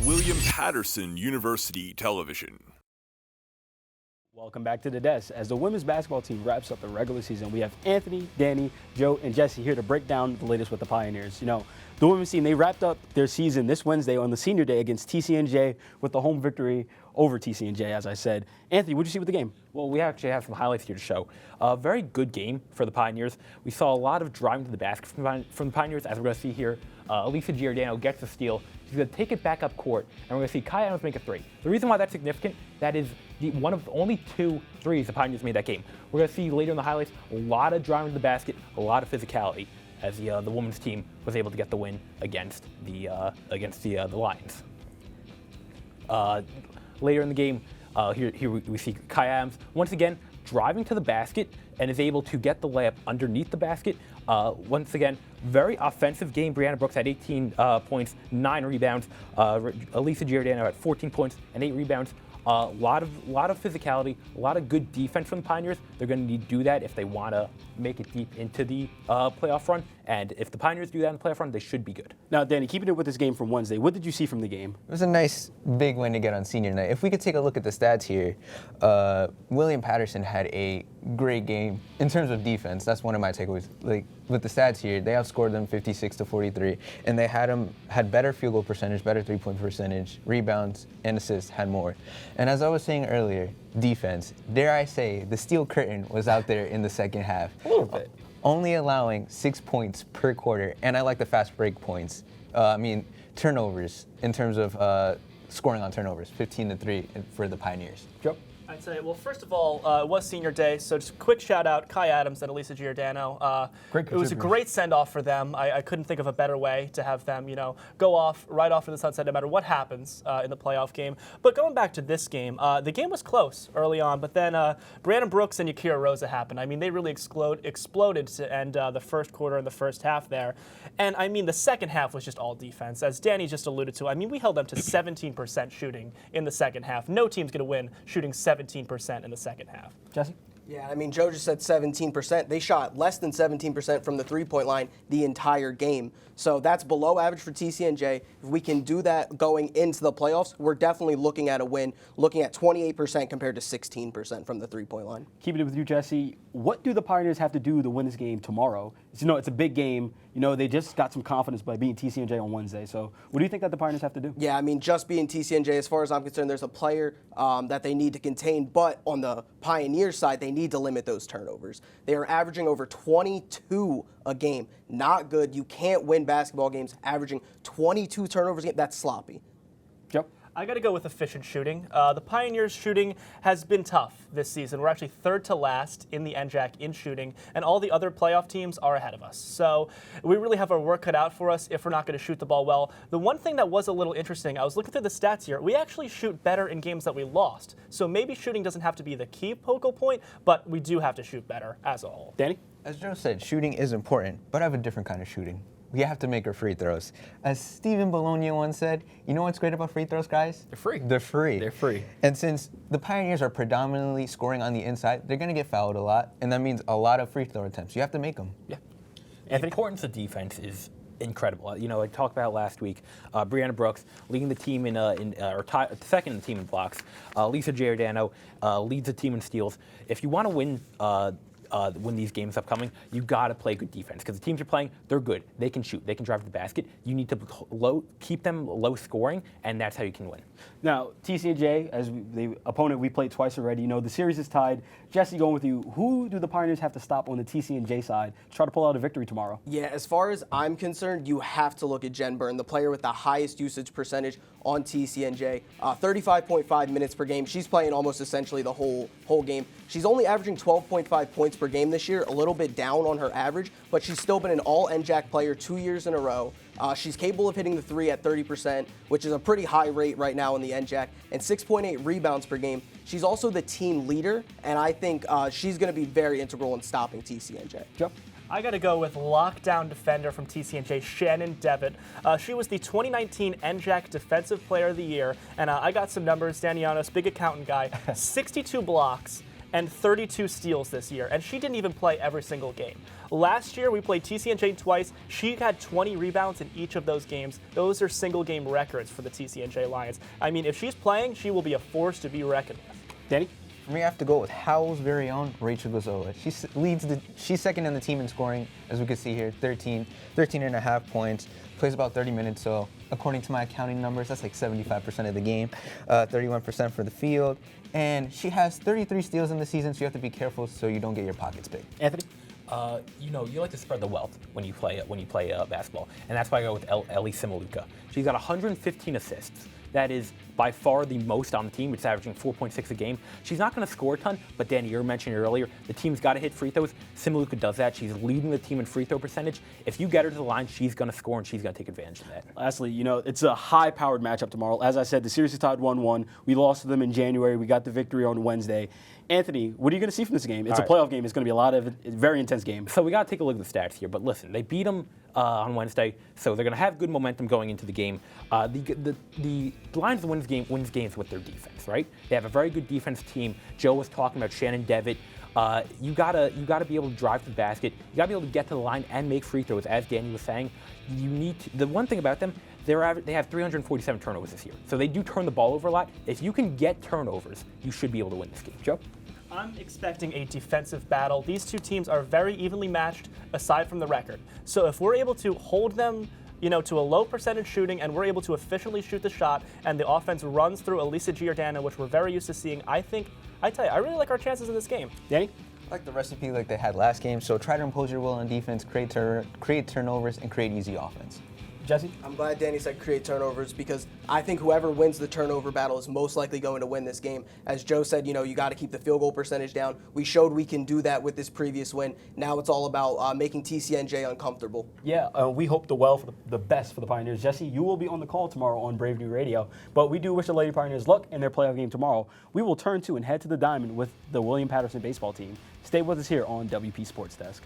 William Patterson University Television. Welcome back to the desk. As the women's basketball team wraps up the regular season, we have Anthony, Danny, Joe, and Jesse here to break down the latest with the Pioneers. You know, the women's team, they wrapped up their season this Wednesday on the senior day against TCNJ with the home victory over TCNJ, as I said. Anthony, what did you see with the game? Well, we actually have some highlights here to show. A very good game for the Pioneers. We saw a lot of driving to the basket from the Pioneers, as we're going to see here. Elisa Giordano gets the steal. She's going to take it back up court, and we're going to see Kai Adams make a three. The reason why that's significant, that is one of only 2 threes the Pioneers made that game. We're going to see later in the highlights a lot of driving to the basket, a lot of physicality, as the women's team was able to get the win against the Lions. Later in the game, here we see Kai Adams once again driving to the basket and is able to get the layup underneath the basket. Once again, very offensive game. Brianna Brooks had 18 points, 9 rebounds. Elisa Giordano had 14 points and 8 rebounds. A lot of physicality, a lot of good defense from the Pioneers. They're going to need to do that if they want to make it deep into the playoff run. And if the Pioneers do that in the playoff run, they should be good. Now, Danny, keeping it with this game from Wednesday, what did you see from the game? It was a nice big win to get on senior night. If we could take a look at the stats here, William Patterson had a great game in terms of defense. That's one of my takeaways. Like with the stats here, they outscored them 56-43, and they had better field goal percentage, better three-point percentage, rebounds, and assists had more. And as I was saying earlier, defense, dare I say, the steel curtain was out there in the second half. A little bit. Only allowing 6 points per quarter, and I like the fast break points. Turnovers in terms of scoring on turnovers, 15-3 for the Pioneers. Joe? I'd say, well, first of all, it was senior day, so just a quick shout out, Kai Adams and Elisa Giordano. It was a great send-off for them. I couldn't think of a better way to have them, go off right off in the sunset no matter what happens in the playoff game. But going back to this game, the game was close early on, but then Brandon Brooks and Yakira Rosa happened. I mean, they really exploded to end the first quarter and the first half there. And, I mean, the second half was just all defense. As Danny just alluded to, I mean, we held them to 17% shooting in the second half. No team's going to win shooting 17% in the second half. Jesse? Yeah, I mean, Joe just said 17%. They shot less than 17% from the three-point line the entire game. So that's below average for TCNJ. If we can do that going into the playoffs, we're definitely looking at a win, looking at 28% compared to 16% from the three-point line. Keeping it with you, Jesse, what do the Pioneers have to do to win this game tomorrow? It's a big game. They just got some confidence by beating TCNJ on Wednesday. So what do you think that the Pioneers have to do? Yeah, I mean, just being TCNJ, as far as I'm concerned, there's a player that they need to contain. But on the Pioneers side, they need to limit those turnovers. They are averaging over 22 a game. Not good. You can't win basketball games averaging 22 turnovers a game. That's sloppy. Joe? I got to go with efficient shooting. The Pioneers' shooting has been tough this season. We're actually third to last in the NJAC in shooting, and all the other playoff teams are ahead of us. So we really have our work cut out for us if we're not going to shoot the ball well. The one thing that was a little interesting, I was looking through the stats here, we actually shoot better in games that we lost. So maybe shooting doesn't have to be the key focal point, but we do have to shoot better as a whole. Danny? As Joe said, shooting is important, but I have a different kind of shooting. We have to make our free throws. As Stephen Bologna once said, you know what's great about free throws, guys? They're free. They're free. They're free. And since the Pioneers are predominantly scoring on the inside, they're going to get fouled a lot, and that means a lot of free throw attempts. You have to make them. Yeah. The importance of defense is incredible. I talked about last week. Brianna Brooks leading the team second in the team in blocks. Lisa Giordano leads the team in steals. If you want to win these games upcoming, you got to play good defense because the teams you're playing, they're good. They can shoot. They can drive to the basket. You need to keep them low scoring, and that's how you can win. Now, TCNJ, as the opponent we played twice already, the series is tied. Jesse, going with you, who do the Pioneers have to stop on the TCNJ side to try to pull out a victory tomorrow? Yeah, as far as I'm concerned, you have to look at Jen Byrne, the player with the highest usage percentage on TCNJ. 35.5 minutes per game. She's playing almost essentially the whole game. She's only averaging 12.5 points per game this year, a little bit down on her average, but she's still been an all-NJAC player 2 years in a row. She's capable of hitting the three at 30%, which is a pretty high rate right now in the NJAC, and 6.8 rebounds per game. She's also the team leader, and I think she's going to be very integral in stopping TCNJ. Joe? I got to go with lockdown defender from TCNJ, Shannon Devitt. She was the 2019 NJAC Defensive Player of the Year, and I got some numbers. Llanos, big accountant guy, 62 blocks, and 32 steals this year, and she didn't even play every single game. Last year, we played TCNJ twice. She had 20 rebounds in each of those games. Those are single-game records for the TCNJ Lions. I mean, if she's playing, she will be a force to be reckoned with. Danny? For me, I have to go with Howell's very own Rachel Gazzola. She's second in the team in scoring, as we can see here, 13 and a half points, plays about 30 minutes, so according to my accounting numbers, that's like 75% of the game, 31% for the field, and she has 33 steals in the season, so you have to be careful so you don't get your pockets big. Anthony? You like to spread the wealth when you play basketball, and that's why I go with Ellie Simaluka. She's got 115 assists. That is by far the most on the team, which is averaging 4.6 a game. She's not going to score a ton, but Danny, you were mentioning earlier, the team's got to hit free throws. Simaluka does that. She's leading the team in free throw percentage. If you get her to the line, she's going to score, and she's going to take advantage of that. Lastly, it's a high-powered matchup tomorrow. As I said, the series is tied 1-1. We lost to them in January. We got the victory on Wednesday. Anthony, what are you going to see from this game? It's a playoff game. It's going to be a very intense game. So we got to take a look at the stats here. But listen, they beat them on Wednesday, so they're going to have good momentum going into the game. The Lions wins games with their defense, right? They have a very good defense team. Joe was talking about Shannon Devitt. You gotta be able to drive to the basket. You gotta be able to get to the line and make free throws, as Danny was saying. The one thing about them, they have 347 turnovers this year, so they do turn the ball over a lot. If you can get turnovers, you should be able to win this game. Joe? I'm expecting a defensive battle. These two teams are very evenly matched aside from the record. So if we're able to hold them to a low percentage shooting, and we're able to efficiently shoot the shot, and the offense runs through Elisa Giordano, which we're very used to seeing, I really like our chances in this game. Danny? I like the recipe like they had last game, so try to impose your will on defense, create turnovers, and create easy offense. Jesse? I'm glad Danny said create turnovers, because I think whoever wins the turnover battle is most likely going to win this game. As Joe said, you got to keep the field goal percentage down. We showed we can do that with this previous win. Now it's all about making TCNJ uncomfortable. Yeah, we hope the best for the Pioneers. Jesse, you will be on the call tomorrow on Brave New Radio, but we do wish the Lady Pioneers luck in their playoff game tomorrow. We will turn to and head to the Diamond with the William Patterson baseball team. Stay with us here on WP Sports Desk.